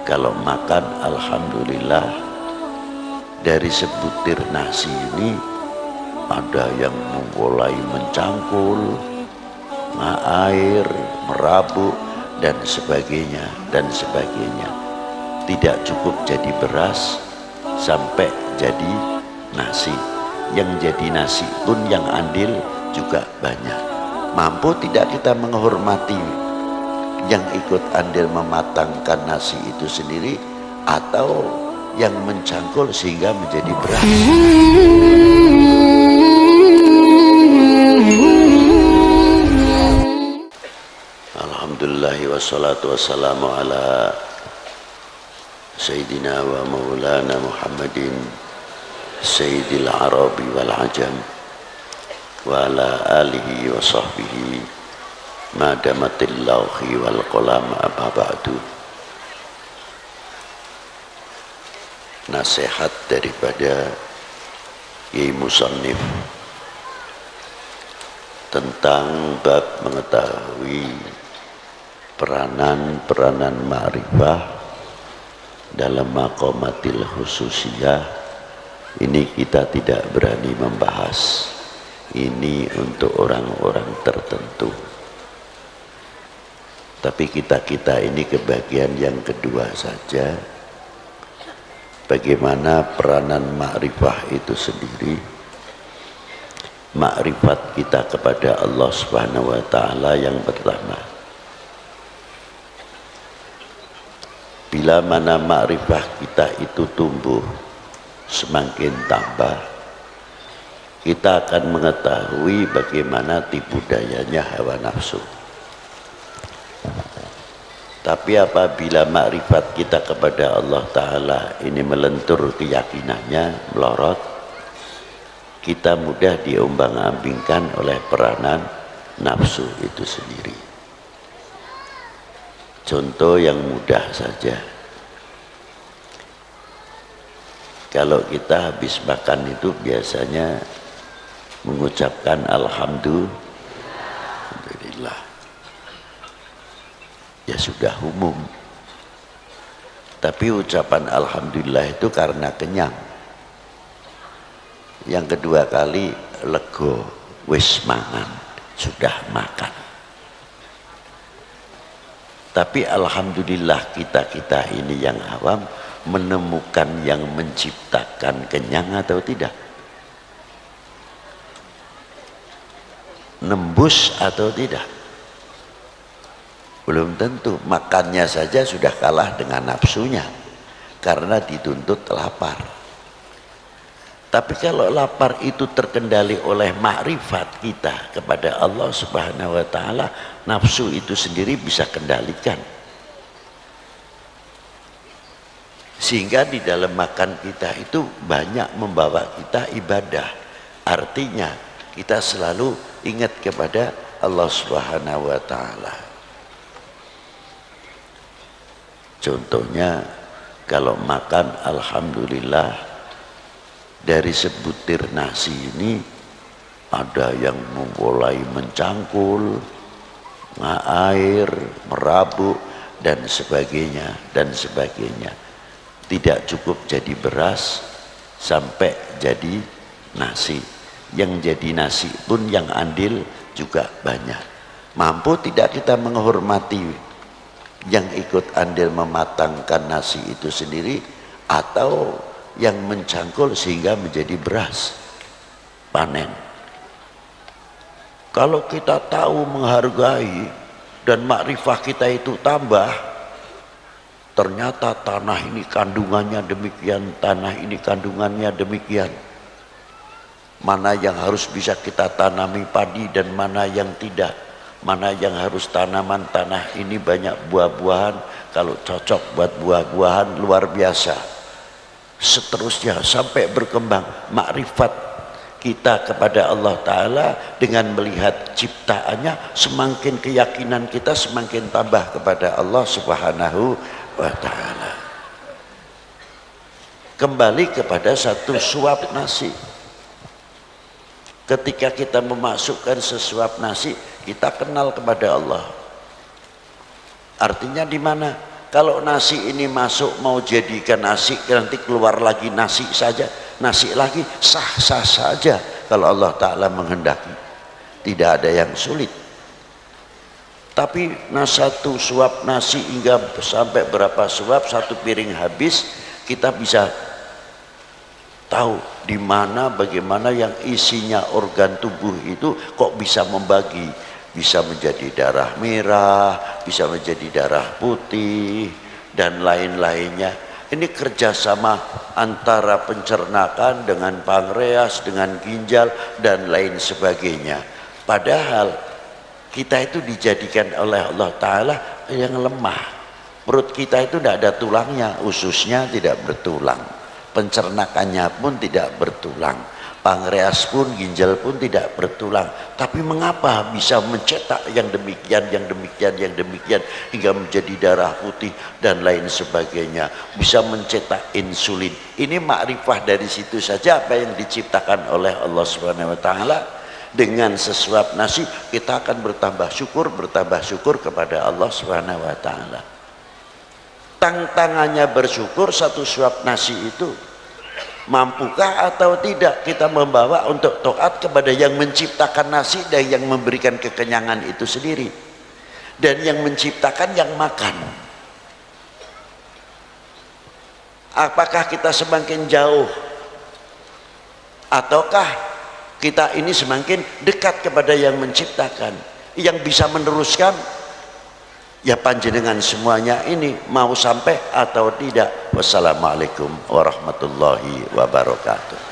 Kalau makan alhamdulillah, dari sebutir nasi ini ada yang mulai mencangkul, air, merabuk dan sebagainya dan sebagainya. Tidak cukup jadi beras sampai jadi nasi. Yang jadi nasi pun yang andil juga banyak. Mampu tidak kita menghormati yang ikut andil mematangkan nasi itu sendiri atau yang mencangkul sehingga menjadi beras? Alhamdulillah wassalatu wassalamu ala Sayyidina wa maulana Muhammadin Sayyidil Arabi wal Ajam wa ala alihi wa sahbihi madamatil lawhi wal qalam amma ba'du. Nasihat daripada Kiai Musannif tentang bab mengetahui peranan ma'rifah dalam maqamatil khususiyah. Ini kita tidak berani membahas, ini untuk orang-orang tertentu. Tapi kita ini kebagian yang kedua saja, bagaimana peranan ma'rifah itu sendiri. Makrifat kita kepada Allah Subhanahu wa ta'ala yang pertama. Bila mana makrifah kita itu tumbuh, semakin tambah, kita akan mengetahui bagaimana tipu dayanya hawa nafsu. Tapi apabila makrifat kita kepada Allah Ta'ala ini melentur keyakinannya, melorot, kita mudah diombang-ambingkan oleh peranan nafsu itu sendiri. Contoh yang mudah saja, kalau kita habis makan itu biasanya mengucapkan alhamdulillah, ya sudah umum. Tapi ucapan alhamdulillah itu karena kenyang. Yang kedua kali lego, wis mangan, sudah makan. Tapi alhamdulillah kita ini yang awam menemukan yang menciptakan kenyang atau tidak, nembus atau tidak. Belum tentu. Makannya saja sudah kalah dengan nafsunya karena dituntut lapar. Tapi kalau lapar itu terkendali oleh makrifat kita kepada Allah Subhanahu wa ta'ala, nafsu itu sendiri bisa kendalikan. Sehingga di dalam makan kita itu banyak membawa kita ibadah. Artinya kita selalu ingat kepada Allah Subhanahu wa ta'ala. Contohnya kalau makan alhamdulillah, dari sebutir nasi ini ada yang mulai mencangkul, air, merabuk dan sebagainya dan sebagainya. Tidak cukup jadi beras sampai jadi nasi. Yang jadi nasi pun yang andil juga banyak. Mampu tidak kita menghormati yang ikut andil mematangkan nasi itu sendiri atau yang mencangkul sehingga menjadi beras panen. Kalau kita tahu menghargai dan makrifah kita itu tambah, ternyata tanah ini kandungannya demikian, tanah ini kandungannya demikian, mana yang harus bisa kita tanami padi dan mana yang tidak, mana yang harus tanaman tanah ini banyak buah-buahan, kalau cocok buat buah-buahan luar biasa. Seterusnya sampai berkembang makrifat kita kepada Allah Ta'ala dengan melihat ciptaannya, semakin keyakinan kita semakin tambah kepada Allah Subhanahu wa ta'ala. Kembali kepada satu suap nasi. Ketika kita memasukkan sesuap nasi, kita kenal kepada Allah. Artinya di mana? Kalau nasi ini masuk mau jadikan nasi, nanti keluar lagi nasi saja, nasi lagi, sah-sah saja kalau Allah Ta'ala menghendaki. Tidak ada yang sulit. Tapi satu suap nasi hingga sampai berapa suap, satu piring habis, kita bisa tahu di mana bagaimana yang isinya organ tubuh itu kok bisa membagi, bisa menjadi darah merah, bisa menjadi darah putih dan lain-lainnya. Ini kerjasama antara pencernakan dengan pankreas, dengan ginjal dan lain sebagainya. Padahal kita itu dijadikan oleh Allah Ta'ala yang lemah. Perut kita itu tidak ada tulangnya, ususnya tidak bertulang, pencernakannya pun tidak bertulang, pankreas pun, ginjal pun tidak bertulang. Tapi mengapa bisa mencetak yang demikian, yang demikian, yang demikian hingga menjadi darah putih dan lain sebagainya, bisa mencetak insulin. Ini makrifah dari situ saja apa yang diciptakan oleh Allah Subhanahu wa Ta'ala. Dengan sesuap nasi kita akan bertambah syukur kepada Allah Subhanahu wa Ta'ala. Tantangannya bersyukur satu suap nasi itu, mampukah atau tidak kita membawa untuk taat kepada yang menciptakan nasi dan yang memberikan kekenyangan itu sendiri, dan yang menciptakan yang makan. Apakah kita semakin jauh ataukah kita ini semakin dekat kepada yang menciptakan, yang bisa meneruskan? Ya panjenengan semuanya ini mau sampai atau tidak. Wassalamualaikum warahmatullahi wabarakatuh.